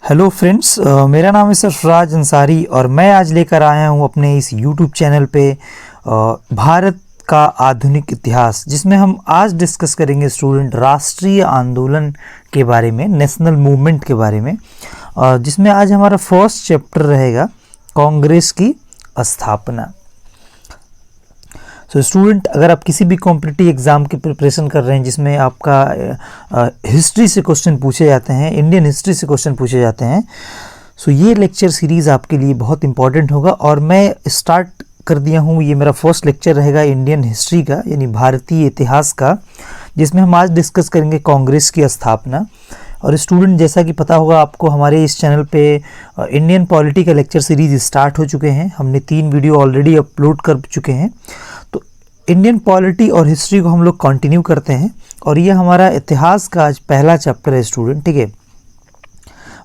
Hello friends, मेरा नाम है सरफराज अंसारी और मैं आज लेकर आया हूं अपने इस यूट्यूब चैनल पे भारत का आधुनिक इतिहास, जिसमें हम आज डिस्कस करेंगे स्टूडेंट राष्ट्रीय आंदोलन के बारे में, नेशनल मूवमेंट के बारे में, जिसमें आज हमारा फर्स्ट चैप्टर रहेगा कांग्रेस की स्थापना। सो स्टूडेंट, अगर आप किसी भी कॉम्पिटिटिव एग्ज़ाम की प्रिपरेशन कर रहे हैं जिसमें आपका हिस्ट्री से क्वेश्चन पूछे जाते हैं, इंडियन हिस्ट्री से क्वेश्चन पूछे जाते हैं, सो ये लेक्चर सीरीज़ आपके लिए बहुत इंपॉर्टेंट होगा। और मैं स्टार्ट कर दिया हूँ, ये मेरा फर्स्ट लेक्चर रहेगा इंडियन हिस्ट्री का, यानी भारतीय इतिहास का, जिसमें हम आज डिस्कस करेंगे कांग्रेस की स्थापना। और स्टूडेंट, जैसा कि पता होगा आपको, हमारे इस चैनल पे इंडियन पॉलिटी का लेक्चर सीरीज़ स्टार्ट हो चुके हैं। हमने 3 वीडियो ऑलरेडी अपलोड कर चुके हैं। तो इंडियन पॉलिटी और हिस्ट्री को हम लोग कंटिन्यू करते हैं और ये हमारा इतिहास का आज पहला चैप्टर है स्टूडेंट, ठीक है।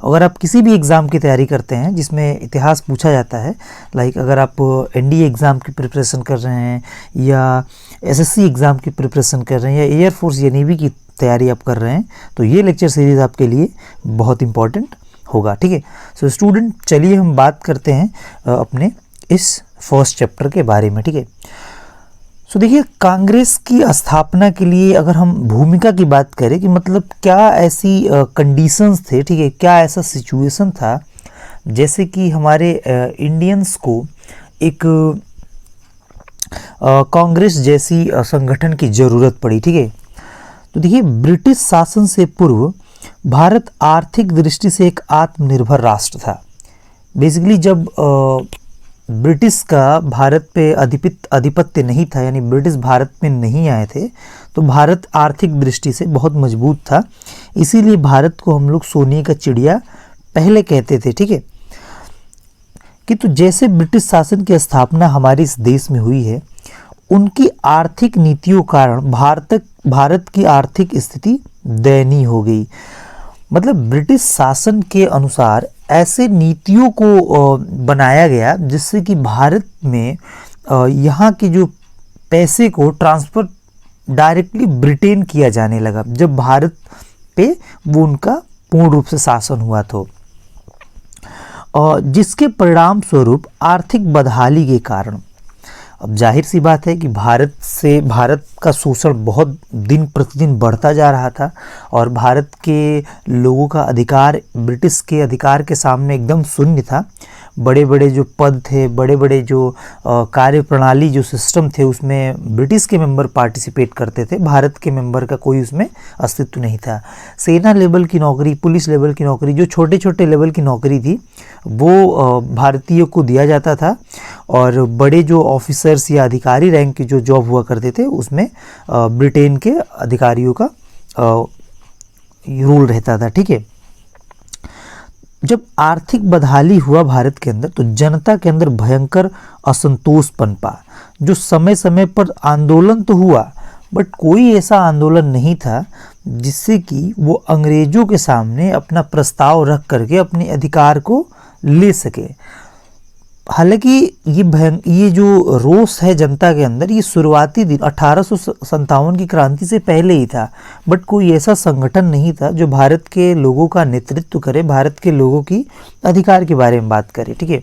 अगर आप किसी भी एग्ज़ाम की तैयारी करते हैं जिसमें इतिहास पूछा जाता है, लाइक अगर आप एनडीए एग्ज़ाम की प्रिपरेशन कर रहे हैं या एसएससी एग्ज़ाम की प्रिपरेशन कर रहे हैं या एयरफोर्स या नेवी की तैयारी आप कर रहे हैं, तो ये लेक्चर सीरीज़ आपके लिए बहुत इंपॉर्टेंट होगा, ठीक है। सो स्टूडेंट, चलिए हम बात करते हैं अपने इस फर्स्ट चैप्टर के बारे में, ठीक है। सो देखिए, कांग्रेस की स्थापना के लिए अगर हम भूमिका की बात करें कि मतलब क्या ऐसी कंडीशंस थे, ठीक है, क्या ऐसा सिचुएशन था जैसे कि हमारे इंडियंस को एक कांग्रेस जैसी संगठन की ज़रूरत पड़ी, ठीक है। तो देखिए, ब्रिटिश शासन से पूर्व भारत आर्थिक दृष्टि से एक आत्मनिर्भर राष्ट्र था। बेसिकली जब ब्रिटिश का भारत पे आधिपत्य नहीं था, यानी ब्रिटिश भारत में नहीं आए थे, तो भारत आर्थिक दृष्टि से बहुत मजबूत था। इसीलिए भारत को हम लोग सोने का चिड़िया पहले कहते थे, ठीक है। कि तो जैसे ब्रिटिश शासन की स्थापना हमारे इस देश में हुई है, उनकी आर्थिक नीतियों कारण भारत की आर्थिक स्थिति दयनीय हो गई। मतलब ब्रिटिश शासन के अनुसार ऐसे नीतियों को बनाया गया जिससे कि भारत में यहाँ के जो पैसे को ट्रांसफ़र डायरेक्टली ब्रिटेन किया जाने लगा, जब भारत पे वो उनका पूर्ण रूप से शासन हुआ। तो जिसके परिणाम स्वरूप आर्थिक बदहाली के कारण, अब जाहिर सी बात है कि भारत का शोषण बहुत दिन प्रतिदिन बढ़ता जा रहा था और भारत के लोगों का अधिकार ब्रिटिश के अधिकार के सामने एकदम शून्य था। बड़े बड़े जो पद थे, बड़े बड़े जो कार्य प्रणाली जो सिस्टम थे, उसमें ब्रिटिश के मेंबर पार्टिसिपेट करते थे, भारत के मेंबर का कोई उसमें अस्तित्व नहीं था। सेना लेवल की नौकरी, पुलिस लेवल की नौकरी, जो छोटे छोटे लेवल की नौकरी थी, वो भारतीयों को दिया जाता था और बड़े जो ऑफिसर्स या अधिकारी रैंक की जो जॉब हुआ करते थे, उसमें ब्रिटेन के अधिकारियों का रूल रहता था, ठीक है। जब आर्थिक बदहाली हुआ भारत के अंदर, तो जनता के अंदर भयंकर असंतोष पनपा। जो समय समय पर आंदोलन तो हुआ, बट कोई ऐसा आंदोलन नहीं था जिससे कि वो अंग्रेजों के सामने अपना प्रस्ताव रख करके अपने अधिकार को ले सके। हालांकि ये जो रोष है जनता के अंदर, ये शुरुआती दिन 1857 की क्रांति से पहले ही था, बट कोई ऐसा संगठन नहीं था जो भारत के लोगों का नेतृत्व करे, भारत के लोगों की अधिकार के बारे में बात करे, ठीक है।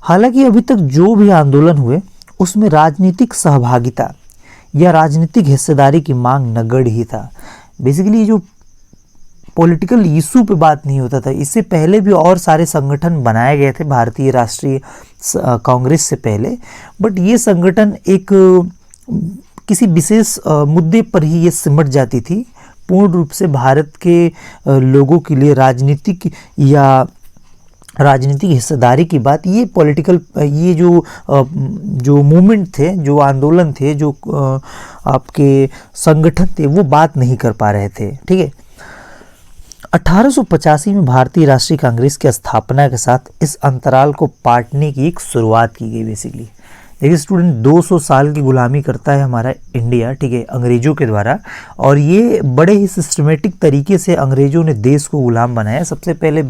हालांकि अभी तक जो भी आंदोलन हुए, उसमें राजनीतिक सहभागिता या राजनीतिक हिस्सेदारी की मांग नगण्य ही था। बेसिकली जो पॉलिटिकल इशू पे बात नहीं होता था। इससे पहले भी और सारे संगठन बनाए गए थे भारतीय राष्ट्रीय कांग्रेस से पहले, बट ये संगठन एक किसी विशेष मुद्दे पर ही ये सिमट जाती थी। पूर्ण रूप से भारत के लोगों के लिए राजनीतिक हिस्सेदारी की बात, ये पॉलिटिकल, ये जो मूवमेंट थे, जो आंदोलन थे, जो आपके संगठन थे, वो बात नहीं कर पा रहे थे, ठीक है। 1885 में भारतीय राष्ट्रीय कांग्रेस की स्थापना के साथ इस अंतराल को पाटने की एक शुरुआत की गई। बेसिकली देखिए स्टूडेंट, 200 साल की गुलामी करता है हमारा इंडिया, ठीक है, अंग्रेजों के द्वारा, और ये बड़े ही सिस्टमेटिक तरीके से अंग्रेजों ने देश को गुलाम बनाया। सबसे पहले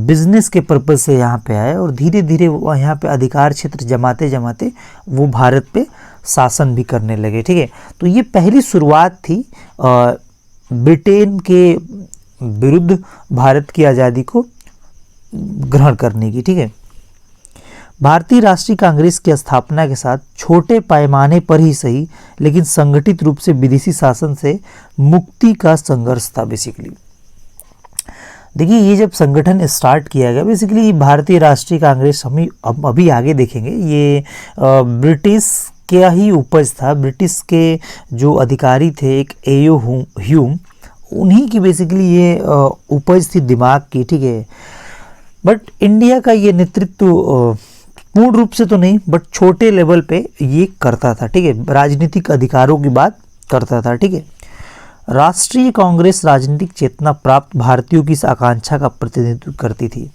बिजनेस के पर्पज़ से यहाँ पे आए और धीरे धीरे वो यहाँ पे अधिकार क्षेत्र जमाते जमाते वो भारत पे शासन भी करने लगे, ठीक है। तो ये पहली शुरुआत थी ब्रिटेन के विरुद्ध भारत की आज़ादी को ग्रहण करने की। ठीक है, भारतीय राष्ट्रीय कांग्रेस की स्थापना के साथ छोटे पैमाने पर ही सही लेकिन संगठित रूप से विदेशी शासन से मुक्ति का संघर्ष था बेसिकली। देखिए, ये जब संगठन स्टार्ट किया गया, बेसिकली भारतीय राष्ट्रीय कांग्रेस हम अभी आगे देखेंगे, ये ब्रिटिश का ही उपज था। ब्रिटिश के जो अधिकारी थे, एक एओ ह्यूम, उन्हीं की बेसिकली ये उपज थी दिमाग की। ठीक है, बट इंडिया का ये नेतृत्व पूर्ण रूप से तो नहीं, बट छोटे लेवल पे ये करता था। ठीक है, राजनीतिक अधिकारों की बात करता था। ठीक है, राष्ट्रीय कांग्रेस राजनीतिक चेतना प्राप्त भारतीयों की इस आकांक्षा का प्रतिनिधित्व करती थी।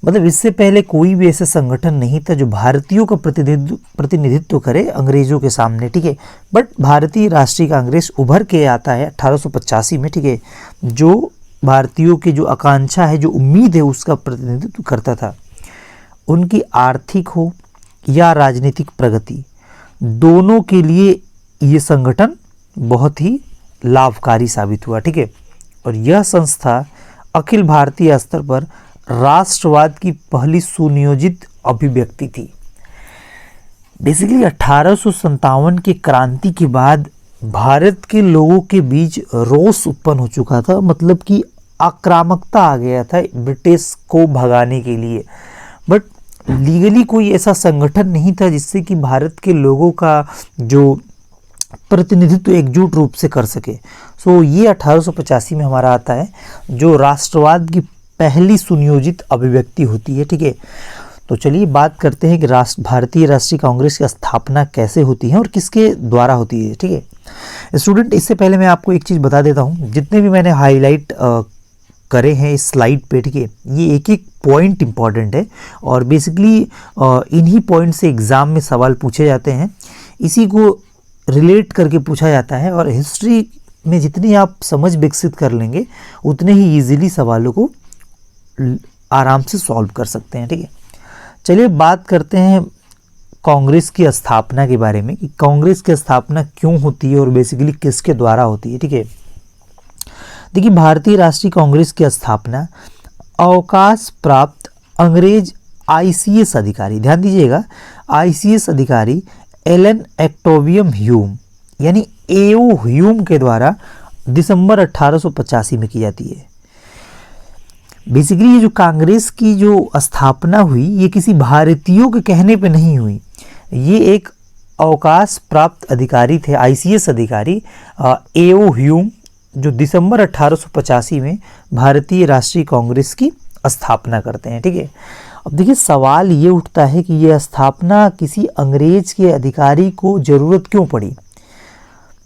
मतलब इससे पहले कोई भी ऐसा संगठन नहीं था जो भारतीयों का प्रतिनिधित्व करे अंग्रेजों के सामने। ठीक है, बट भारतीय राष्ट्रीय कांग्रेस उभर के आता है 1885 में। ठीक है, जो भारतीयों की जो आकांक्षा है, जो उम्मीद है, उसका प्रतिनिधित्व करता था। उनकी आर्थिक हो या राजनीतिक प्रगति, दोनों के लिए ये संगठन बहुत ही लाभकारी साबित हुआ। ठीक है, और यह संस्था अखिल भारतीय स्तर पर राष्ट्रवाद की पहली सुनियोजित अभिव्यक्ति थी। बेसिकली 1857 की क्रांति के बाद भारत के लोगों के बीच रोष उत्पन्न हो चुका था, मतलब कि आक्रामकता आ गया था ब्रिटिश को भगाने के लिए। बट लीगली कोई ऐसा संगठन नहीं था जिससे कि भारत के लोगों का जो प्रतिनिधित्व एकजुट रूप से कर सके। सो ये 1885 में हमारा आता है, जो राष्ट्रवाद की पहली सुनियोजित अभिव्यक्ति होती है। ठीक है, तो चलिए बात करते हैं कि भारतीय राष्ट्रीय कांग्रेस की स्थापना कैसे होती है और किसके द्वारा होती है। ठीक है स्टूडेंट, इससे पहले मैं आपको एक चीज़ बता देता हूँ, जितने भी मैंने हाईलाइट करे हैं इस स्लाइड पे। ठीक है, ये एक एक पॉइंट इंपॉर्टेंट है और बेसिकली इन्हीं पॉइंट से एग्ज़ाम में सवाल पूछे जाते हैं, इसी को रिलेट करके पूछा जाता है। और हिस्ट्री में जितनी आप समझ विकसित कर लेंगे उतने ही इजीली सवालों को आराम से सॉल्व कर सकते हैं। ठीक है, चलिए बात करते हैं कांग्रेस की स्थापना के बारे में, कि कांग्रेस की स्थापना क्यों होती है और बेसिकली किसके द्वारा होती है। ठीक है, देखिए, भारतीय राष्ट्रीय कांग्रेस की स्थापना अवकाश प्राप्त अंग्रेज आईसीएस अधिकारी, ध्यान दीजिएगा, आईसीएस अधिकारी एलन एक्टोवियम ह्यूम यानी एओ ह्यूम के द्वारा दिसंबर 1885 में की जाती है। बेसिकली ये जो कांग्रेस की जो स्थापना हुई, ये किसी भारतीयों के कहने पे नहीं हुई। ये एक अवकाश प्राप्त अधिकारी थे, आईसीएस अधिकारी एओ ह्यूम, जो दिसंबर 1885 में भारतीय राष्ट्रीय कांग्रेस की स्थापना करते हैं। ठीक है, अब देखिए सवाल ये उठता है कि यह स्थापना किसी अंग्रेज के अधिकारी को ज़रूरत क्यों पड़ी।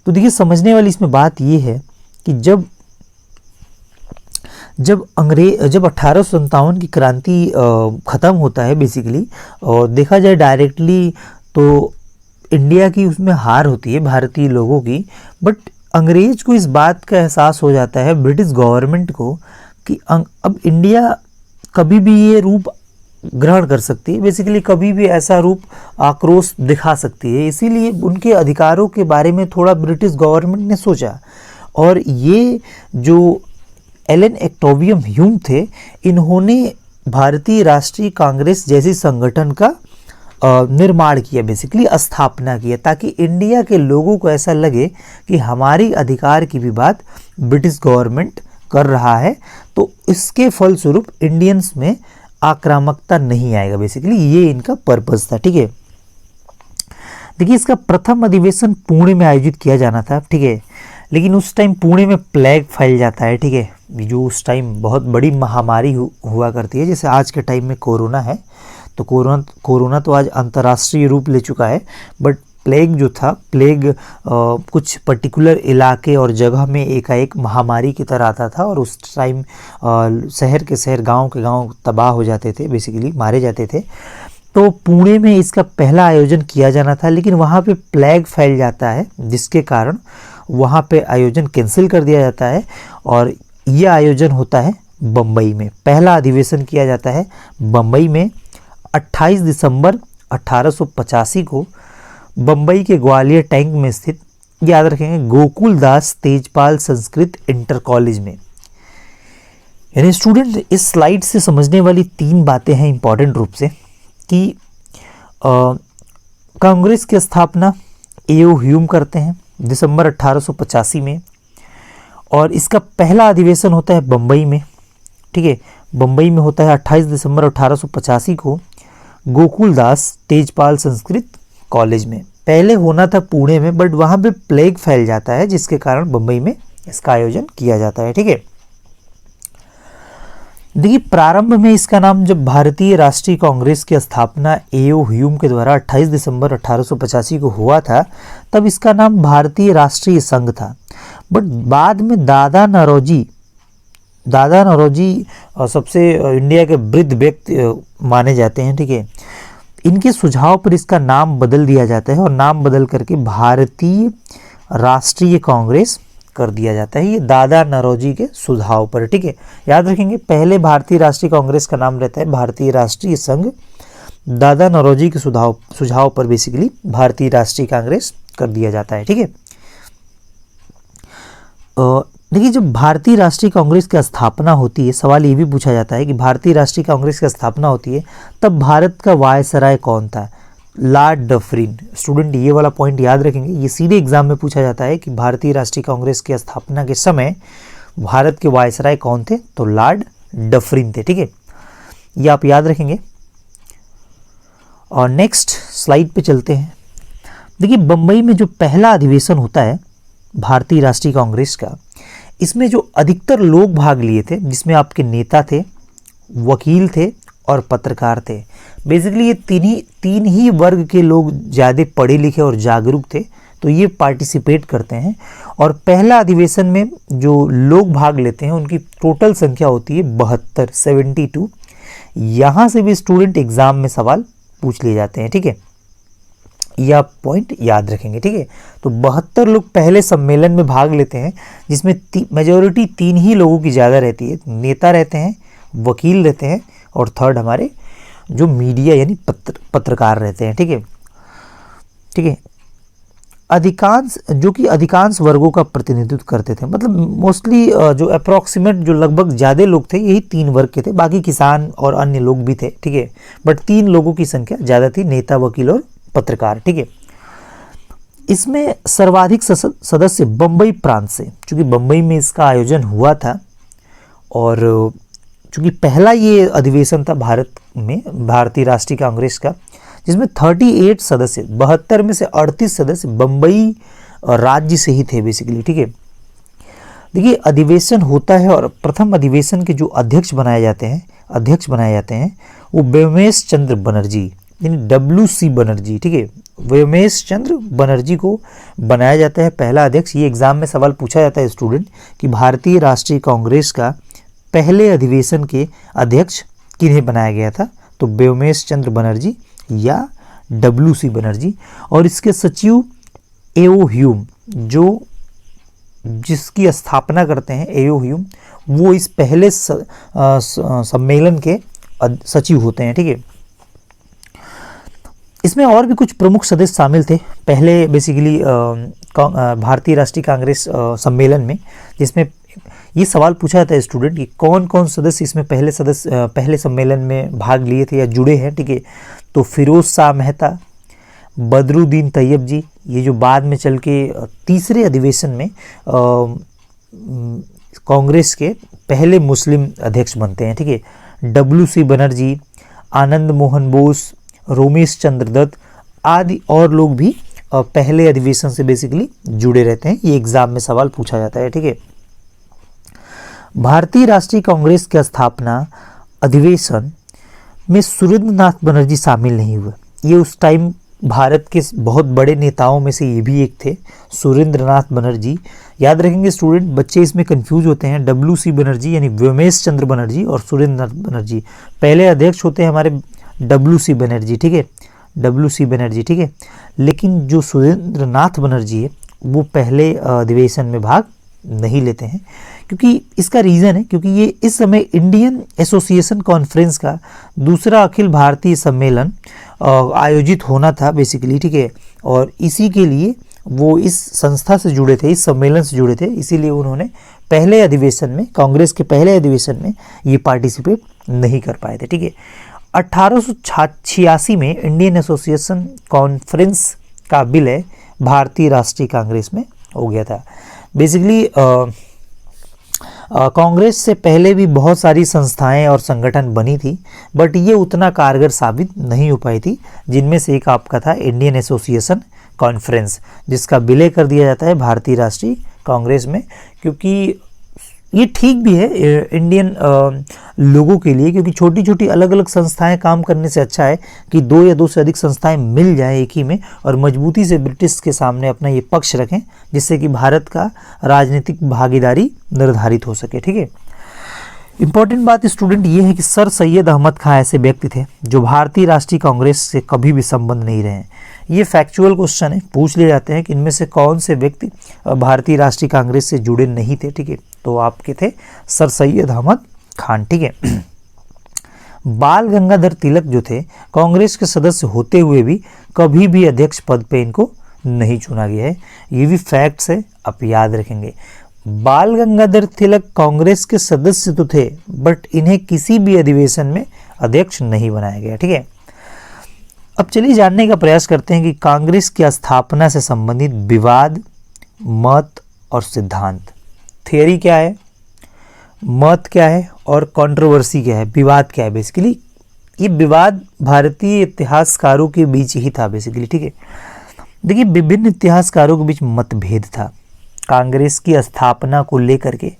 तो देखिए, समझने वाली इसमें बात ये है कि जब 1857 की क्रांति ख़त्म होता है बेसिकली, और देखा जाए डायरेक्टली तो इंडिया की उसमें हार होती है भारतीय लोगों की, बट अंग्रेज को इस बात का एहसास हो जाता है, ब्रिटिश गवर्नमेंट को, कि अब इंडिया कभी भी ये रूप ग्रहण कर सकती है, बेसिकली कभी भी ऐसा रूप आक्रोश दिखा सकती है। इसीलिए उनके अधिकारों के बारे में थोड़ा ब्रिटिश गवर्नमेंट ने सोचा, और ये जो एलन एक्टोवियम ह्यूम थे, इन्होंने भारतीय राष्ट्रीय कांग्रेस जैसी संगठन का निर्माण किया, बेसिकली स्थापना किया, ताकि इंडिया के लोगों को ऐसा लगे कि हमारी अधिकार की भी बात ब्रिटिश गवर्नमेंट कर रहा है, तो इसके फलस्वरूप इंडियंस में आक्रामकता नहीं आएगा। बेसिकली ये इनका पर्पस था। ठीक है, देखिए, इसका प्रथम अधिवेशन पुणे में आयोजित किया जाना था। ठीक है, लेकिन उस टाइम पुणे में प्लेग फैल जाता है। ठीक है, जो उस टाइम बहुत बड़ी महामारी हुआ करती है, जैसे आज के टाइम में कोरोना है, तो कोरोना तो आज अंतर्राष्ट्रीय रूप ले चुका है, बट प्लेग जो था, प्लेग कुछ पर्टिकुलर इलाके और जगह में एकाएक महामारी की तरह आता था, और उस टाइम शहर के शहर, गांव के गांव तबाह हो जाते थे, बेसिकली मारे जाते थे। तो पुणे में इसका पहला आयोजन किया जाना था, लेकिन वहाँ पे प्लेग फैल जाता है, जिसके कारण वहाँ पे आयोजन कैंसिल कर दिया जाता है, और यह आयोजन होता है बम्बई में। पहला अधिवेशन किया जाता है बम्बई में 28 दिसंबर 1885 को, बम्बई के ग्वालियर टैंक में स्थित, याद रखेंगे, गोकुल दास तेजपाल संस्कृत इंटर कॉलेज में। यानी स्टूडेंट इस स्लाइड से समझने वाली 3 बातें हैं इंपॉर्टेंट रूप से कि कांग्रेस की स्थापना एओ ह्यूम करते हैं दिसंबर 1885 में, और इसका पहला अधिवेशन होता है बम्बई में, ठीक है, बम्बई में होता है 28 दिसंबर 1885 को गोकुल दास तेजपाल संस्कृत कॉलेज में। पहले होना था पुणे में, बट वहाँ पे प्लेग फैल जाता है जिसके कारण बम्बई में इसका आयोजन किया जाता है, ठीक है। देखिए, प्रारंभ में इसका नाम जब भारतीय राष्ट्रीय कांग्रेस की स्थापना एओ ह्यूम के द्वारा 28 दिसंबर 1885 को हुआ था, तब इसका नाम भारतीय राष्ट्रीय संघ था। बट बाद में दादा नौरोजी सबसे इंडिया के वृद्ध व्यक्ति माने जाते हैं, ठीक है, इनके सुझाव पर इसका नाम बदल दिया जाता है और नाम बदल करके भारतीय राष्ट्रीय कांग्रेस कर दिया जाता है। ये दादा नौरोजी के सुझाव पर, ठीक है, याद रखेंगे। पहले भारतीय राष्ट्रीय कांग्रेस का नाम रहता है भारतीय राष्ट्रीय संघ, दादा नौरोजी के सुझाव पर बेसिकली भारतीय राष्ट्रीय कांग्रेस कर दिया जाता है, ठीक है। देखिए, जब भारतीय राष्ट्रीय कांग्रेस की स्थापना होती है, सवाल ये भी पूछा जाता है कि भारतीय राष्ट्रीय कांग्रेस की स्थापना होती है तब भारत का वायसराय कौन था? Lord Dufferin. स्टूडेंट ये वाला पॉइंट याद रखेंगे, ये सीधे एग्जाम में पूछा जाता है कि भारतीय राष्ट्रीय कांग्रेस की स्थापना के समय भारत के वायसराय कौन थे? तो लॉर्ड डफरिन थे, ठीक है, ये आप याद रखेंगे। और नेक्स्ट स्लाइड पे चलते हैं। देखिए, बम्बई में जो पहला अधिवेशन होता है भारतीय राष्ट्रीय कांग्रेस का, इसमें जो अधिकतर लोग भाग लिए थे, जिसमें आपके नेता थे, वकील थे और पत्रकार थे। बेसिकली ये तीन ही वर्ग के लोग ज़्यादा पढ़े लिखे और जागरूक थे, तो ये पार्टिसिपेट करते हैं। और पहला अधिवेशन में जो लोग भाग लेते हैं उनकी टोटल संख्या होती है 72। यहाँ से भी स्टूडेंट एग्जाम में सवाल पूछ लिए जाते हैं, ठीक है, यह आप पॉइंट याद रखेंगे, ठीक है। तो 72 लोग पहले सम्मेलन में भाग लेते हैं, जिसमें मेजॉरिटी 3 ही लोगों की ज़्यादा रहती है। नेता रहते हैं, वकील रहते हैं और थर्ड हमारे जो मीडिया यानी पत्रकार रहते हैं, ठीक है, ठीक है। अधिकांश वर्गों का प्रतिनिधित्व करते थे, मतलब मोस्टली जो अप्रॉक्सीमेट जो लगभग ज़्यादा लोग थे यही 3 वर्ग के थे, बाकी किसान और अन्य लोग भी थे, ठीक है, बट 3 लोगों की संख्या ज़्यादा थी, नेता, वकील और पत्रकार, ठीक है। इसमें सर्वाधिक सदस्य बम्बई प्रांत से, चूंकि बम्बई में इसका आयोजन हुआ था और चूंकि पहला ये अधिवेशन था भारत में भारतीय राष्ट्रीय कांग्रेस का, जिसमें 38 सदस्य, 72 में से 38 सदस्य बम्बई राज्य से ही थे बेसिकली, ठीक है। देखिए, अधिवेशन होता है और प्रथम अधिवेशन के जो अध्यक्ष बनाए जाते हैं वो व्योमेश चंद्र बनर्जी यानी WC बनर्जी, ठीक है, व्योमेश चंद्र बनर्जी को बनाया जाता है पहला अध्यक्ष। ये एग्जाम में सवाल पूछा जाता है स्टूडेंट कि भारतीय राष्ट्रीय कांग्रेस का पहले अधिवेशन के अध्यक्ष किन्हें बनाया गया था? तो व्योमेश चंद्र बनर्जी या WC बनर्जी। और इसके सचिव एओ ह्यूम, जो जिसकी स्थापना करते हैं एओ ह्यूम, वो इस पहले सम्मेलन के सचिव होते हैं, ठीक है। इसमें और भी कुछ प्रमुख सदस्य शामिल थे पहले बेसिकली भारतीय राष्ट्रीय कांग्रेस सम्मेलन में, जिसमें ये सवाल पूछा जाता है स्टूडेंट कि कौन कौन सदस्य इसमें पहले सम्मेलन में भाग लिए थे या जुड़े हैं, ठीक है। तो फिरोज शाह मेहता, बदरुद्दीन तैयब जी, ये जो बाद में चल के तीसरे अधिवेशन में कांग्रेस के पहले मुस्लिम अध्यक्ष बनते हैं, ठीक है। WC बनर्जी, आनंद मोहन बोस, रोमेश चंद्र दत्त आदि और लोग भी पहले अधिवेशन से बेसिकली जुड़े रहते हैं। ये एग्जाम में सवाल पूछा जाता है, ठीक है। भारतीय राष्ट्रीय कांग्रेस की स्थापना अधिवेशन में सुरेंद्रनाथ बनर्जी शामिल नहीं हुए। ये उस टाइम भारत के बहुत बड़े नेताओं में से ये भी एक थे, सुरेंद्रनाथ बनर्जी। याद रखेंगे स्टूडेंट, बच्चे इसमें कंफ्यूज होते हैं। WC बनर्जी यानी व्योमेश चंद्र बनर्जी और सुरेंद्रनाथ बनर्जी, पहले अध्यक्ष होते हैं हमारे WC बनर्जी, ठीक है, WC बनर्जी, ठीक है। लेकिन जो सुरेंद्रनाथ बनर्जी है वो पहले अधिवेशन में भाग नहीं लेते हैं, क्योंकि इसका रीज़न है क्योंकि ये इस समय इंडियन एसोसिएशन कॉन्फ्रेंस का दूसरा अखिल भारतीय सम्मेलन आयोजित होना था बेसिकली, ठीक है। और इसी के लिए वो इस संस्था से जुड़े थे, इस सम्मेलन से जुड़े थे, इसीलिए उन्होंने पहले अधिवेशन में, कांग्रेस के पहले अधिवेशन में ये पार्टिसिपेट नहीं कर पाए थे। ठीक है, 1886 में इंडियन एसोसिएशन कॉन्फ्रेंस का विलय भारतीय राष्ट्रीय कांग्रेस में हो गया था। बेसिकली कांग्रेस से पहले भी बहुत सारी संस्थाएं और संगठन बनी थी, बट ये उतना कारगर साबित नहीं हो पाई थी, जिनमें से एक आपका था इंडियन एसोसिएशन कॉन्फ्रेंस, जिसका विलय कर दिया जाता है भारतीय राष्ट्रीय कांग्रेस में, क्योंकि ये ठीक भी है इंडियन लोगों के लिए, क्योंकि छोटी छोटी अलग अलग संस्थाएं काम करने से अच्छा है कि 2 या 2 से अधिक संस्थाएं मिल जाएं एक ही में और मजबूती से ब्रिटिश के सामने अपना ये पक्ष रखें, जिससे कि भारत का राजनीतिक भागीदारी निर्धारित हो सके। ठीक है, इंपॉर्टेंट बात स्टूडेंट ये है कि सर सैयद अहमद खां ऐसे व्यक्ति थे जो भारतीय राष्ट्रीय कांग्रेस से कभी भी संबंध नहीं रहे। ये फैक्चुअल क्वेश्चन है, पूछ ले जाते हैं कि इनमें से कौन से व्यक्ति भारतीय राष्ट्रीय कांग्रेस से जुड़े नहीं थे। ठीक है, तो आपके थे सर सैयद अहमद खान। ठीक है, बाल गंगाधर तिलक जो थे कांग्रेस के सदस्य होते हुए भी कभी भी अध्यक्ष पद पे इनको नहीं चुना गया है। ये भी फैक्ट्स है, आप याद रखेंगे। बाल गंगाधर तिलक कांग्रेस के सदस्य तो थे, बट इन्हें किसी भी अधिवेशन में अध्यक्ष नहीं बनाया गया। ठीक है, अब चलिए जानने का प्रयास करते हैं कि कांग्रेस की स्थापना से संबंधित विवाद, मत और सिद्धांत। थियरी क्या है, मत क्या है और कंट्रोवर्सी क्या है, विवाद क्या है। बेसिकली ये विवाद भारतीय इतिहासकारों के बीच ही था बेसिकली। ठीक है, देखिए विभिन्न इतिहासकारों के बीच मतभेद था कांग्रेस की स्थापना को लेकर के।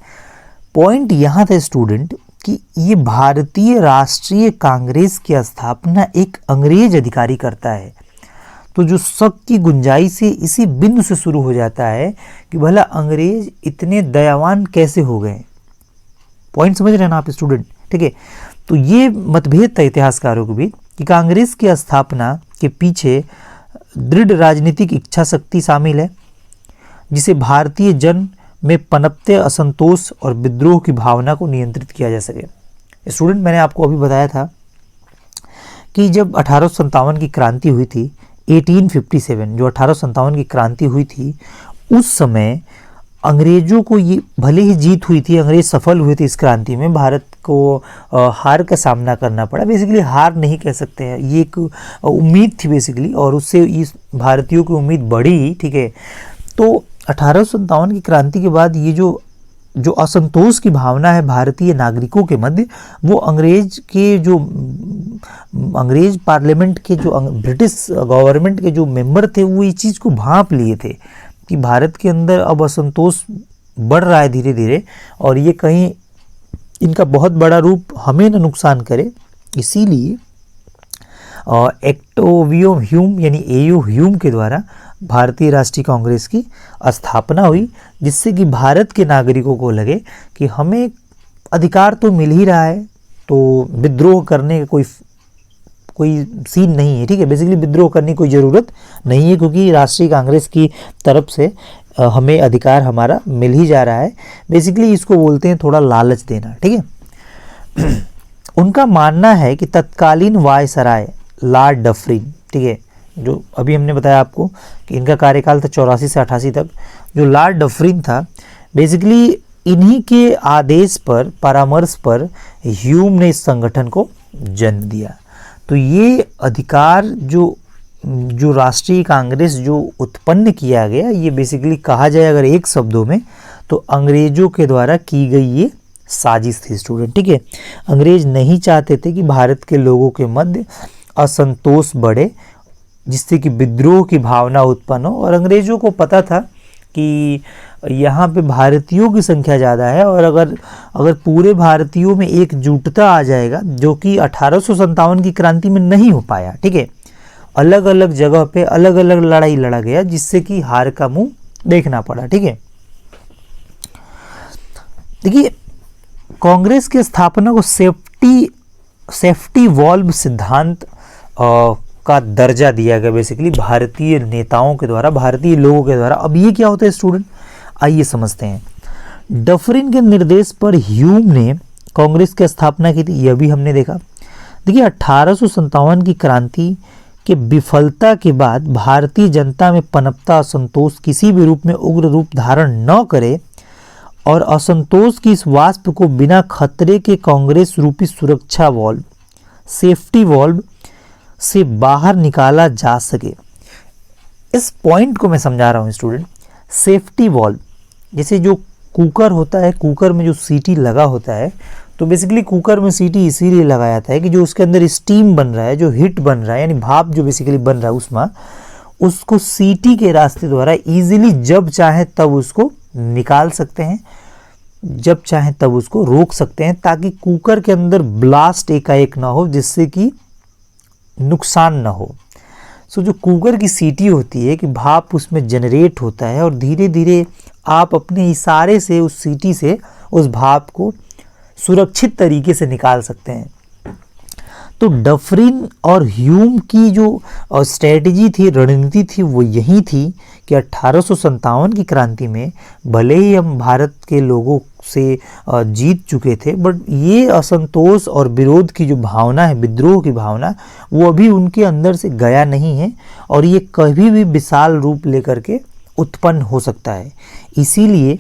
पॉइंट यहाँ था स्टूडेंट कि ये भारतीय राष्ट्रीय कांग्रेस की स्थापना एक अंग्रेज अधिकारी करता है, तो जो शक की गुंजाइश है इसी बिंदु से शुरू हो जाता है कि भला अंग्रेज इतने दयावान कैसे हो गए। पॉइंट समझ रहे हैं ना आप स्टूडेंट। ठीक है, तो ये मतभेद था इतिहासकारों के बीच कि कांग्रेस की स्थापना के पीछे दृढ़ राजनीतिक इच्छा शक्ति शामिल है, जिसे भारतीय जन में पनपते असंतोष और विद्रोह की भावना को नियंत्रित किया जा सके। स्टूडेंट मैंने आपको अभी बताया था कि जब 1857 की क्रांति हुई थी, 1857 जो 1857 की क्रांति हुई थी, उस समय अंग्रेजों को ये भले ही जीत हुई थी, अंग्रेज सफल हुए थे इस क्रांति में, भारत को हार का सामना करना पड़ा। बेसिकली हार नहीं कह सकते हैं, ये एक उम्मीद थी बेसिकली, और उससे इस भारतीयों की उम्मीद बढ़ी। ठीक है, तो 1857 की क्रांति के बाद ये जो असंतोष की भावना है भारतीय नागरिकों के मध्य, वो अंग्रेज पार्लियामेंट के जो ब्रिटिश गवर्नमेंट के जो मेंबर थे वो इस चीज़ को भांप लिए थे कि भारत के अंदर अब असंतोष बढ़ रहा है धीरे धीरे, और ये कहीं इनका बहुत बड़ा रूप हमें न नुकसान करे। इसीलिए एक्टोवियो ह्यूम यानी एयू ह्यूम के द्वारा भारतीय राष्ट्रीय कांग्रेस की स्थापना हुई, जिससे कि भारत के नागरिकों को लगे कि हमें अधिकार तो मिल ही रहा है, तो विद्रोह करने का कोई सीन नहीं है। ठीक है, बेसिकली विद्रोह करने की कोई ज़रूरत नहीं है, क्योंकि राष्ट्रीय कांग्रेस की तरफ से हमें अधिकार हमारा मिल ही जा रहा है। बेसिकली इसको बोलते हैं थोड़ा लालच देना। ठीक है, उनका मानना है कि तत्कालीन वायसराय लॉर्ड डफरिन, ठीक है, जो अभी हमने बताया आपको कि इनका कार्यकाल था 84 से 88 तक, जो लॉर्ड डफरिन था, बेसिकली इन्हीं के आदेश पर, परामर्श पर ह्यूम ने इस संगठन को जन्म दिया। तो ये अधिकार जो राष्ट्रीय कांग्रेस जो उत्पन्न किया गया, ये बेसिकली कहा जाए अगर एक शब्दों में तो अंग्रेजों के द्वारा की गई ये साजिश थी स्टूडेंट। ठीक है, अंग्रेज नहीं चाहते थे कि भारत के लोगों के मध्य असंतोष बढ़े, जिससे कि विद्रोह की भावना उत्पन्न हो, और अंग्रेजों को पता था कि यहाँ पे भारतीयों की संख्या ज़्यादा है, और अगर पूरे भारतीयों में एकजुटता आ जाएगा, जो कि 1857 की क्रांति में नहीं हो पाया। ठीक है, अलग अलग जगह पे अलग अलग लड़ाई लड़ा गया, जिससे कि हार का मुंह देखना पड़ा। ठीक है, देखिए कांग्रेस की स्थापना को सेफ्टी वॉल्व सिद्धांत का दर्जा दिया गया बेसिकली भारतीय नेताओं के द्वारा, भारतीय लोगों के द्वारा। अब ये क्या होता है स्टूडेंट, आइए समझते हैं। डफरिन के निर्देश पर ह्यूम ने कांग्रेस की स्थापना की थी, यह भी हमने देखा। देखिए 1857 की क्रांति कि विफलता के बाद भारतीय जनता में पनपता असंतोष किसी भी रूप में उग्र रूप धारण न करे और असंतोष की इस वाष्प को बिना खतरे के कांग्रेस रूपी सुरक्षा वॉल्व, सेफ्टी वॉल्व से बाहर निकाला जा सके। इस पॉइंट को मैं समझा रहा हूँ स्टूडेंट। सेफ्टी वॉल्व, जैसे जो कुकर होता है, कुकर में जो सीटी लगा होता है, तो बेसिकली कुकर में सीटी इसीलिए लगाया जाता है कि जो उसके अंदर स्टीम बन रहा है, जो हीट बन रहा है, यानी भाप जो बेसिकली बन रहा है उसमें, उसको सीटी के रास्ते द्वारा इजीली जब चाहे तब उसको निकाल सकते हैं, जब चाहे तब उसको रोक सकते हैं, ताकि कुकर के अंदर ब्लास्ट एकाएक ना हो, जिससे कि नुकसान ना हो। सो जो कुकर की सीटी होती है कि भाप उसमें जनरेट होता है और धीरे धीरे आप अपने इशारे से उस सीटी से उस भाप को सुरक्षित तरीके से निकाल सकते हैं। तो डफरिन और ह्यूम की जो स्ट्रेटजी थी, रणनीति थी, वो यही थी कि 1857 की क्रांति में भले ही हम भारत के लोगों से जीत चुके थे, बट ये असंतोष और विरोध की जो भावना है, विद्रोह की भावना, वो अभी उनके अंदर से गया नहीं है और ये कभी भी विशाल रूप लेकर के उत्पन्न हो सकता है। इसीलिए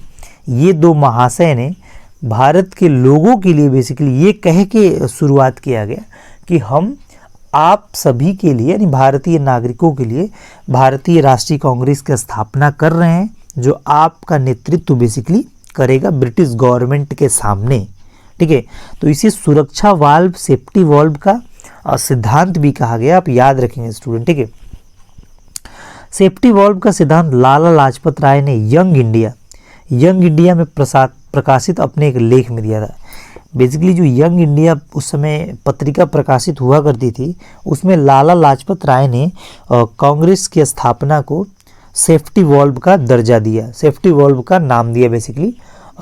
ये दो महाशय ने भारत के लोगों के लिए बेसिकली ये कह के शुरुआत किया गया कि हम आप सभी के लिए, यानी भारतीय नागरिकों के लिए, भारतीय राष्ट्रीय कांग्रेस की स्थापना कर रहे हैं, जो आपका नेतृत्व बेसिकली करेगा ब्रिटिश गवर्नमेंट के सामने। ठीक है, तो इसे सुरक्षा वाल्व, सेफ्टी वाल्व का सिद्धांत भी कहा गया, आप याद रखेंगे स्टूडेंट। ठीक है, सेफ्टी वाल्व का सिद्धांत लाला लाजपत राय ने यंग इंडिया में प्रकाशित अपने एक लेख में दिया था। बेसिकली जो यंग इंडिया उस समय पत्रिका प्रकाशित हुआ करती थी, उसमें लाला लाजपत राय ने कांग्रेस की स्थापना को सेफ्टी वॉल्व का दर्जा दिया, सेफ्टी वॉल्व का नाम दिया। बेसिकली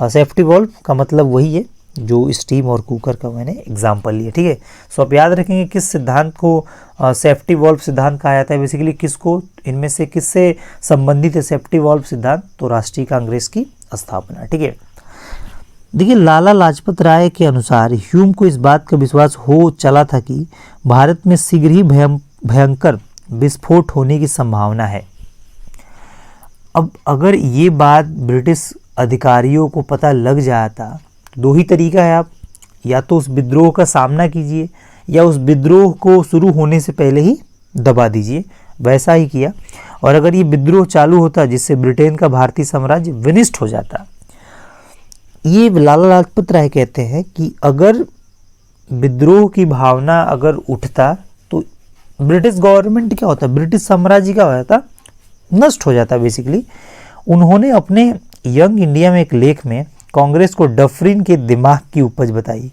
सेफ्टी वॉल्व का मतलब वही है जो स्टीम और कुकर का मैंने एग्जाम्पल लिया। ठीक है, सो आप याद रखेंगे किस सिद्धांत को सेफ्टी वॉल्व सिद्धांत कहा जाता है। बेसिकली किसको, इनमें से किससे संबंधित है सेफ्टी वॉल्व सिद्धांत? तो राष्ट्रीय कांग्रेस की स्थापना। ठीक है, देखिए लाला लाजपत राय के अनुसार ह्यूम को इस बात का विश्वास हो चला था कि भारत में शीघ्र ही भयंकर विस्फोट होने की संभावना है। अब अगर ये बात ब्रिटिश अधिकारियों को पता लग जाता, दो ही तरीका है, आप या तो उस विद्रोह का सामना कीजिए या उस विद्रोह को शुरू होने से पहले ही दबा दीजिए। वैसा ही किया, और अगर ये विद्रोह चालू होता जिससे ब्रिटेन का भारतीय साम्राज्य विनिष्ट हो जाता। ये लाला लाजपत राय कहते हैं कि अगर विद्रोह की भावना अगर उठता तो ब्रिटिश गवर्नमेंट क्या होता, ब्रिटिश साम्राज्य क्या हो जाता, नष्ट हो जाता बेसिकली। उन्होंने अपने यंग इंडिया में एक लेख में कांग्रेस को डफरिन के दिमाग की उपज बताई।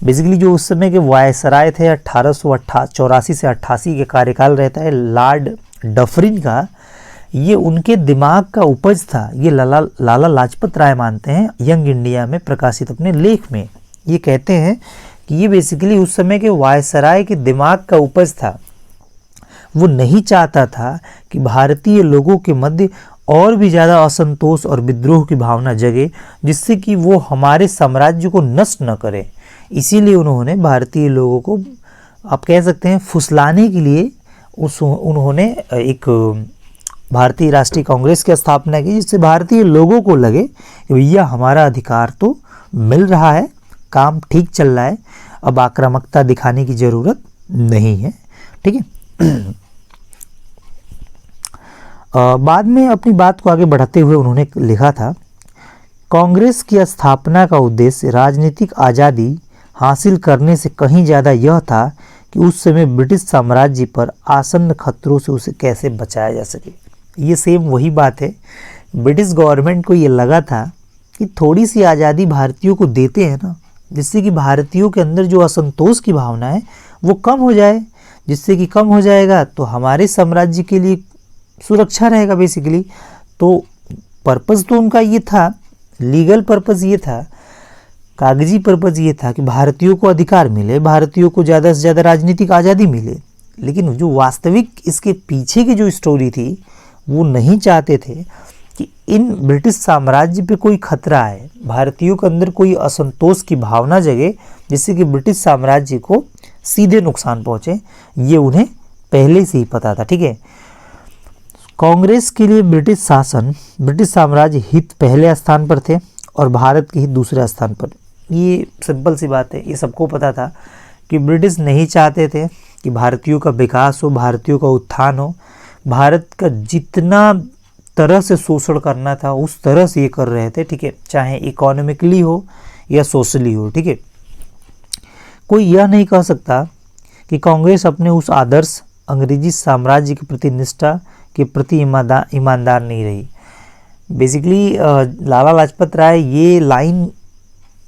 बेसिकली जो उस समय के वायसराय थे 1884 से 88 के कार्यकाल रहता है लॉर्ड डफरिन का, ये उनके दिमाग का उपज था। ये लाला लाजपत राय मानते हैं यंग इंडिया में प्रकाशित अपने लेख में। ये कहते हैं कि ये बेसिकली उस समय के वायसराय के दिमाग का उपज था। वो नहीं चाहता था कि भारतीय लोगों के मध्य और भी ज़्यादा असंतोष और विद्रोह की भावना जगे, जिससे कि वो हमारे साम्राज्य को नष्ट न करे। इसीलिए उन्होंने भारतीय लोगों को, आप कह सकते हैं, फुसलाने के लिए उन्होंने एक भारतीय राष्ट्रीय कांग्रेस की स्थापना की, जिससे भारतीय लोगों को लगे कि भैया हमारा अधिकार तो मिल रहा है, काम ठीक चल रहा है, अब आक्रामकता दिखाने की ज़रूरत नहीं है। ठीक है, बाद में अपनी बात को आगे बढ़ाते हुए उन्होंने लिखा था, कांग्रेस की स्थापना का उद्देश्य राजनीतिक आज़ादी हासिल करने से कहीं ज़्यादा यह था कि उस समय ब्रिटिश साम्राज्य पर आसन्न खतरों से उसे कैसे बचाया जा सके। ये सेम वही बात है, ब्रिटिश गवर्नमेंट को ये लगा था कि थोड़ी सी आज़ादी भारतीयों को देते हैं ना, जिससे कि भारतीयों के अंदर जो असंतोष की भावना है वो कम हो जाए, जिससे कि कम हो जाएगा तो हमारे साम्राज्य के लिए सुरक्षा रहेगा बेसिकली। तो पर्पज़ तो उनका ये था, लीगल पर्पज़ ये था, कागजी पर्पज़ ये था कि भारतीयों को अधिकार मिले, भारतीयों को ज़्यादा से ज़्यादा राजनीतिक आज़ादी मिले। लेकिन जो वास्तविक इसके पीछे की जो स्टोरी थी, वो नहीं चाहते थे कि इन ब्रिटिश साम्राज्य पे कोई खतरा है, भारतीयों के अंदर कोई असंतोष की भावना जगे, जिससे कि ब्रिटिश साम्राज्य को सीधे नुकसान पहुँचे। ये उन्हें पहले से ही पता था, ठीक है। कांग्रेस के लिए ब्रिटिश शासन, ब्रिटिश साम्राज्य हित पहले स्थान पर थे और भारत के हित दूसरे स्थान पर। ये सिंपल सी बात है, ये सबको पता था कि ब्रिटिश नहीं चाहते थे कि भारतीयों का विकास हो, भारतीयों का उत्थान हो। भारत का जितना तरह से शोषण करना था उस तरह से ये कर रहे थे, ठीक है, चाहे इकोनॉमिकली हो या सोशली हो, ठीक है। कोई यह नहीं कह सकता कि कांग्रेस अपने उस आदर्श अंग्रेजी साम्राज्य के प्रति निष्ठा के प्रति ईमानदार नहीं रही। बेसिकली लाला लाजपत राय, ये लाइन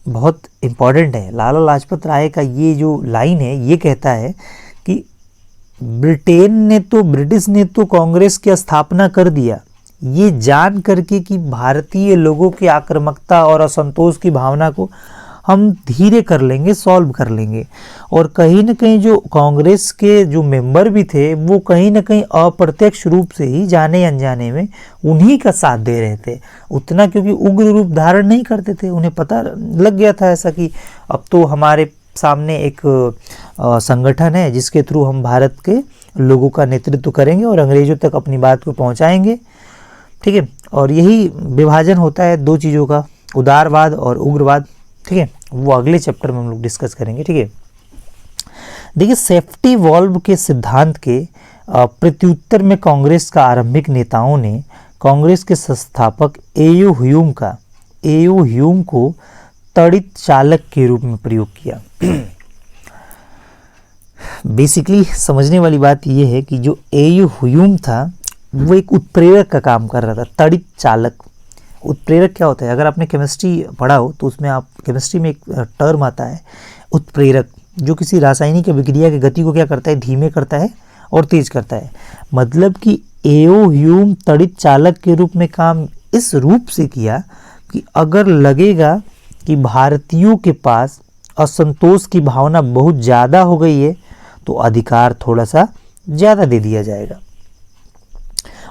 बहुत इम्पॉर्टेंट है। लाला लाजपत राय का ये जो लाइन है ये कहता है कि ब्रिटिश ने तो कांग्रेस की स्थापना कर दिया ये जान करके कि भारतीय लोगों की आक्रामकता और असंतोष की भावना को हम धीरे कर लेंगे, सॉल्व कर लेंगे। और कहीं ना कहीं जो कांग्रेस के जो मेंबर भी थे वो कहीं ना कहीं अप्रत्यक्ष रूप से ही जाने अनजाने में उन्हीं का साथ दे रहे थे उतना, क्योंकि उग्र रूप धारण नहीं करते थे। उन्हें पता लग गया था ऐसा कि अब तो हमारे सामने एक संगठन है जिसके थ्रू हम भारत के लोगों का नेतृत्व करेंगे और अंग्रेजों तक अपनी बात को पहुंचाएंगे, ठीक है। और यही विभाजन होता है दो चीज़ों का, उदारवाद और उग्रवाद, ठीक है। वो अगले चैप्टर में हम लोग डिस्कस करेंगे, ठीक है। देखिए, सेफ्टी वॉल्व के सिद्धांत के प्रत्युत्तर में कांग्रेस का आरंभिक नेताओं ने कांग्रेस के संस्थापक एयू ह्यूम को तड़ित चालक के रूप में प्रयोग किया। बेसिकली समझने वाली बात यह है कि जो एयू ह्यूम था वो एक उत्प्रेरक का काम कर रहा था। तड़ित चालक, उत्प्रेरक क्या होता है? अगर आपने केमिस्ट्री पढ़ा हो तो उसमें आप केमिस्ट्री में एक टर्म आता है उत्प्रेरक, जो किसी रासायनिक विक्रिया की गति को क्या करता है, धीमे करता है और तेज करता है। मतलब कि एओ ह्यूम तड़ित चालक के रूप में काम इस रूप से किया कि अगर लगेगा कि भारतीयों के पास असंतोष की भावना बहुत ज़्यादा हो गई है तो अधिकार थोड़ा सा ज़्यादा दे दिया जाएगा।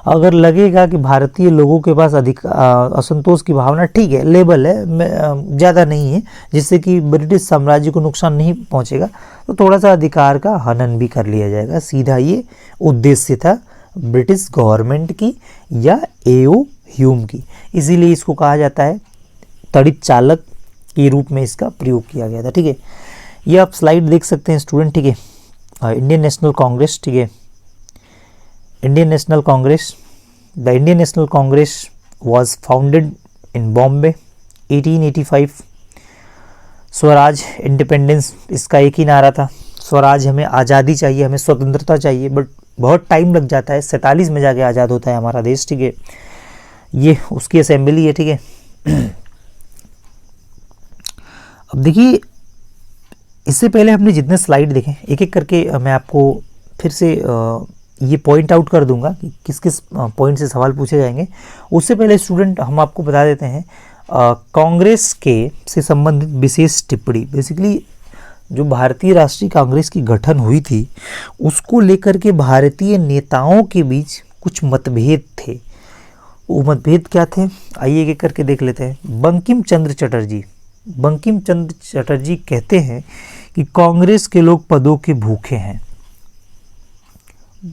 अगर लगेगा कि भारतीय लोगों के पास असंतोष की भावना ठीक है, लेवल है, ज़्यादा नहीं है, जिससे कि ब्रिटिश साम्राज्य को नुकसान नहीं पहुंचेगा, तो थोड़ा सा अधिकार का हनन भी कर लिया जाएगा। सीधा ये उद्देश्य था ब्रिटिश गवर्नमेंट की या एओ ह्यूम की, इसीलिए इसको कहा जाता है तड़ित चालक के रूप में इसका प्रयोग किया गया था, ठीक है। ये आप स्लाइड देख सकते हैं स्टूडेंट, ठीक है। इंडियन नेशनल कांग्रेस, ठीक है, Indian National Congress. The Indian National Congress was founded in Bombay 1885. Swaraj, independence, इसका एक ही नारा था, स्वराज, हमें आज़ादी चाहिए, हमें स्वतंत्रता चाहिए। बट बहुत टाइम लग जाता है, 47 में जाके आज़ाद होता है हमारा देश, ठीक है। ये उसकी असेंबली है, ठीक है। अब देखिए, इससे पहले हमने जितने स्लाइड देखे एक एक करके मैं आपको फिर से ये पॉइंट आउट कर दूंगा कि किस किस पॉइंट से सवाल पूछे जाएंगे। उससे पहले स्टूडेंट हम आपको बता देते हैं कांग्रेस के से संबंधित विशेष टिप्पणी। बेसिकली जो भारतीय राष्ट्रीय कांग्रेस की गठन हुई थी उसको लेकर के भारतीय नेताओं के बीच कुछ मतभेद थे। वो मतभेद क्या थे, आइए एक एक करके देख लेते हैं। बंकिम चंद्र चटर्जी कहते हैं कि कांग्रेस के लोग पदों के भूखे हैं।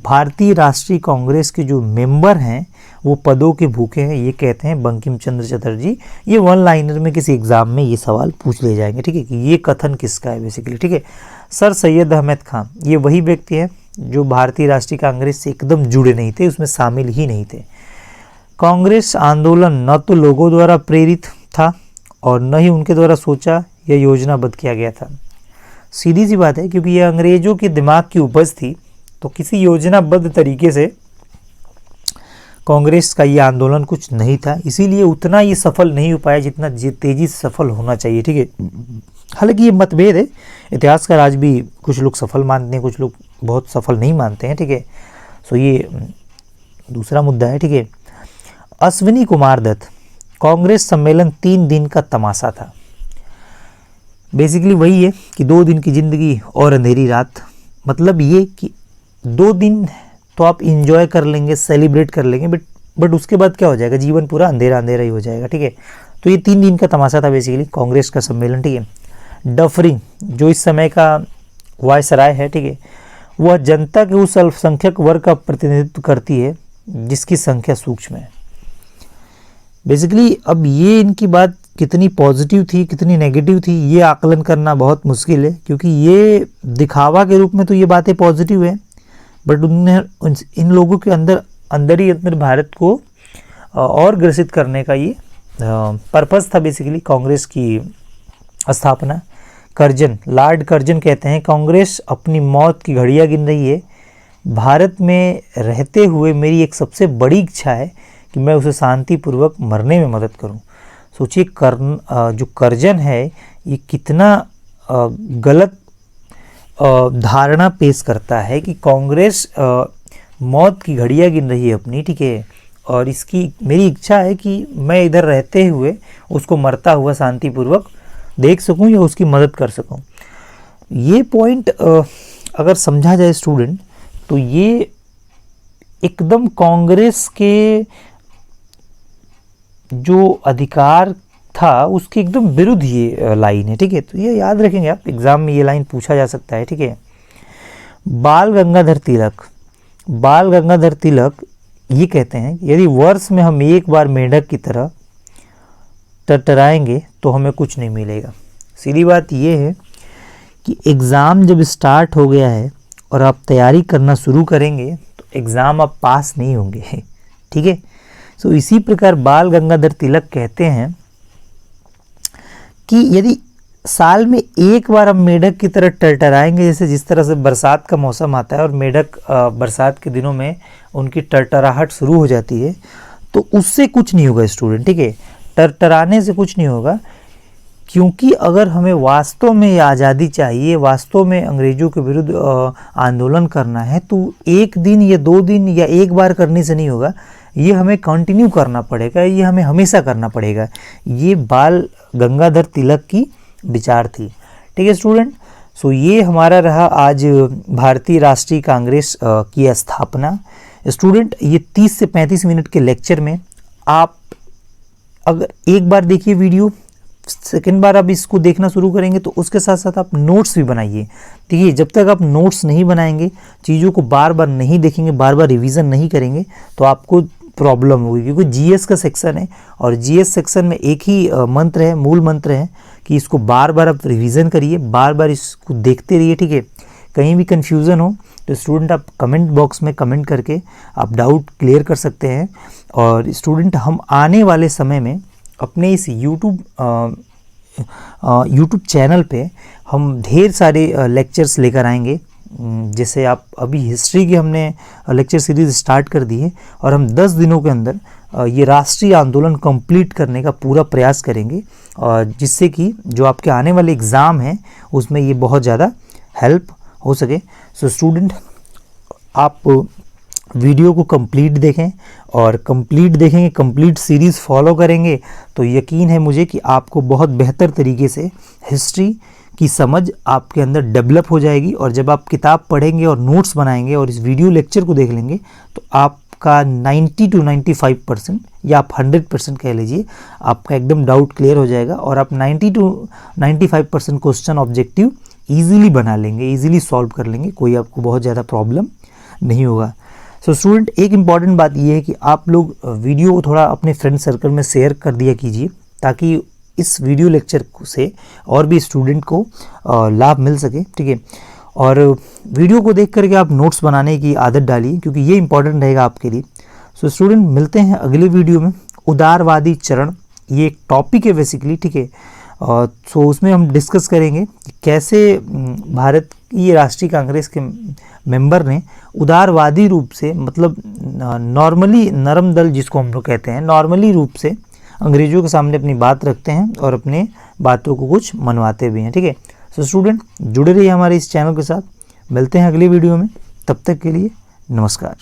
भारतीय राष्ट्रीय कांग्रेस के जो मेंबर हैं वो पदों के भूखे हैं, ये कहते हैं बंकिम चंद्र चटर्जी। ये वन लाइनर में किसी एग्जाम में ये सवाल पूछ ले जाएंगे, ठीक है, कि ये कथन किसका है बेसिकली, ठीक है। सर सैयद अहमद खान, ये वही व्यक्ति है जो भारतीय राष्ट्रीय कांग्रेस से एकदम जुड़े नहीं थे, उसमें शामिल ही नहीं थे। कांग्रेस आंदोलन न तो लोगों द्वारा प्रेरित था और न ही उनके द्वारा सोचा या योजनाबद्ध किया गया था। सीधी सी बात है, क्योंकि ये अंग्रेजों के दिमाग की उपज थी, तो किसी योजनाबद्ध तरीके से कांग्रेस का ये आंदोलन कुछ नहीं था, इसीलिए उतना ये सफल नहीं हो पाया जितना तेजी से सफल होना चाहिए, ठीक है। हालांकि ये मतभेद है, इतिहासकार आज भी कुछ लोग सफल मानते हैं, कुछ लोग बहुत सफल नहीं मानते हैं, ठीक है। सो ये दूसरा मुद्दा है, ठीक है। अश्विनी कुमार दत्त, कांग्रेस सम्मेलन 3 दिन का तमाशा था। बेसिकली वही है कि 2 दिन की जिंदगी और अंधेरी रात, मतलब ये कि 2 दिन तो आप इंजॉय कर लेंगे, सेलिब्रेट कर लेंगे, बट उसके बाद क्या हो जाएगा, जीवन पूरा अंधेरा अंधेरा ही हो जाएगा, ठीक है। तो ये 3 दिन का तमाशा था बेसिकली कांग्रेस का सम्मेलन, ठीक है। डफरिंग, जो इस समय का वायसराय है, ठीक है, वह जनता के उस अल्पसंख्यक वर्ग का प्रतिनिधित्व करती है जिसकी संख्या सूक्ष्म है। बेसिकली अब ये इनकी बात कितनी पॉजिटिव थी कितनी नेगेटिव थी ये आकलन करना बहुत मुश्किल है, क्योंकि ये दिखावा के रूप में तो ये बातें पॉजिटिव है, बट उनने इन लोगों के अंदर ही भारत को और ग्रसित करने का ये पर्पस था बेसिकली कांग्रेस की स्थापना। कर्जन, लॉर्ड कर्जन कहते हैं, कांग्रेस अपनी मौत की घड़ियां गिन रही है। भारत में रहते हुए मेरी एक सबसे बड़ी इच्छा है कि मैं उसे शांतिपूर्वक मरने में मदद करूं। सोचिए जो कर्जन है ये कितना गलत धारणा पेश करता है कि कांग्रेस मौत की घड़ियां गिन रही है अपनी, ठीक है, और इसकी मेरी इच्छा है कि मैं इधर रहते हुए उसको मरता हुआ शांतिपूर्वक देख सकूं या उसकी मदद कर सकूं। ये पॉइंट अगर समझा जाए स्टूडेंट, तो ये एकदम कांग्रेस के जो अधिकार था उसके एकदम विरुद्ध ये लाइन है, ठीक है। तो ये याद रखेंगे आप, एग्जाम में ये लाइन पूछा जा सकता है, ठीक है। बाल गंगाधर तिलक ये कहते हैं कि यदि वर्ष में हम एक बार मेंढक की तरह टरटराएंगे तो हमें कुछ नहीं मिलेगा। सीधी बात ये है कि एग्ज़ाम जब स्टार्ट हो गया है और आप तैयारी करना शुरू करेंगे तो एग्ज़ाम आप पास नहीं होंगे, ठीक है। सो इसी प्रकार बाल गंगाधर तिलक कहते हैं कि यदि साल में एक बार हम मेढक की तरह टरटराएंगे, जैसे जिस तरह से बरसात का मौसम आता है और मेढक बरसात के दिनों में उनकी टरटराहट शुरू हो जाती है, तो उससे कुछ नहीं होगा स्टूडेंट, ठीक है। टरटराने से कुछ नहीं होगा, क्योंकि अगर हमें वास्तव में आज़ादी चाहिए, वास्तव में अंग्रेज़ों के विरुद्ध आंदोलन करना है, तो एक दिन या 2 दिन या एक बार करने से नहीं होगा, ये हमें कंटिन्यू करना पड़ेगा, ये हमें हमेशा करना पड़ेगा। ये बाल गंगाधर तिलक की विचार थी, ठीक है स्टूडेंट। सो ये हमारा रहा आज भारतीय राष्ट्रीय कांग्रेस की स्थापना। स्टूडेंट ये 30 से 35 मिनट के लेक्चर में आप अगर एक बार देखिए वीडियो, सेकेंड बार आप इसको देखना शुरू करेंगे तो उसके साथ साथ आप नोट्स भी बनाइए। देखिए जब तक आप नोट्स नहीं बनाएंगे, चीज़ों को बार बार नहीं देखेंगे, बार बार रिवीजन नहीं करेंगे, तो आपको प्रॉब्लम होगी, क्योंकि जीएस का सेक्शन है और जीएस सेक्शन में एक ही मंत्र है, मूल मंत्र है कि इसको बार बार आप रिवीजन करिए, बार बार इसको देखते रहिए, ठीक है। कहीं भी कन्फ्यूज़न हो तो स्टूडेंट आप कमेंट बॉक्स में कमेंट करके आप डाउट क्लियर कर सकते हैं। और स्टूडेंट हम आने वाले समय में अपने इस यूट्यूब चैनल पे हम ढेर सारे लेक्चर्स लेकर आएंगे। जैसे आप अभी हिस्ट्री की हमने लेक्चर सीरीज़ स्टार्ट कर दी है और हम 10 दिनों के अंदर ये राष्ट्रीय आंदोलन कंप्लीट करने का पूरा प्रयास करेंगे, और जिससे कि जो आपके आने वाले एग्ज़ाम हैं उसमें ये बहुत ज़्यादा हेल्प हो सके। सो स्टूडेंट आप वीडियो को कंप्लीट देखें, और कंप्लीट देखेंगे, कंप्लीट सीरीज़ फॉलो करेंगे तो यकीन है मुझे कि आपको बहुत बेहतर तरीके से हिस्ट्री की समझ आपके अंदर डेवलप हो जाएगी। और जब आप किताब पढ़ेंगे और नोट्स बनाएंगे और इस वीडियो लेक्चर को देख लेंगे तो आपका 90 to 95% या आप 100% कह लीजिए, आपका एकदम डाउट क्लियर हो जाएगा और आप 90 to 95% क्वेश्चन ऑब्जेक्टिव ईजिली बना लेंगे, ईजिली सॉल्व कर लेंगे, कोई आपको बहुत ज़्यादा प्रॉब्लम नहीं होगा। सो स्टूडेंट एक इम्पॉर्टेंट बात यह है कि आप लोग वीडियो को थोड़ा अपने फ्रेंड सर्कल में शेयर कर दिया कीजिए, ताकि इस वीडियो लेक्चर से और भी स्टूडेंट को लाभ मिल सके, ठीक है। और वीडियो को देख करके आप नोट्स बनाने की आदत डालिए, क्योंकि ये इंपॉर्टेंट रहेगा आपके लिए। सो स्टूडेंट मिलते हैं अगले वीडियो में। उदारवादी चरण ये एक टॉपिक है बेसिकली, ठीक है। सो उसमें हम डिस्कस करेंगे कि कैसे भारत की राष्ट्रीय कांग्रेस के मेंबर ने उदारवादी रूप से, मतलब नॉर्मली नरम दल जिसको हम लोग कहते हैं, नॉर्मली रूप से अंग्रेज़ों के सामने अपनी बात रखते हैं और अपने बातों को कुछ मनवाते भी हैं, ठीक है। सो स्टूडेंट जुड़े रहिए हमारे इस चैनल के साथ। मिलते हैं अगली वीडियो में, तब तक के लिए नमस्कार।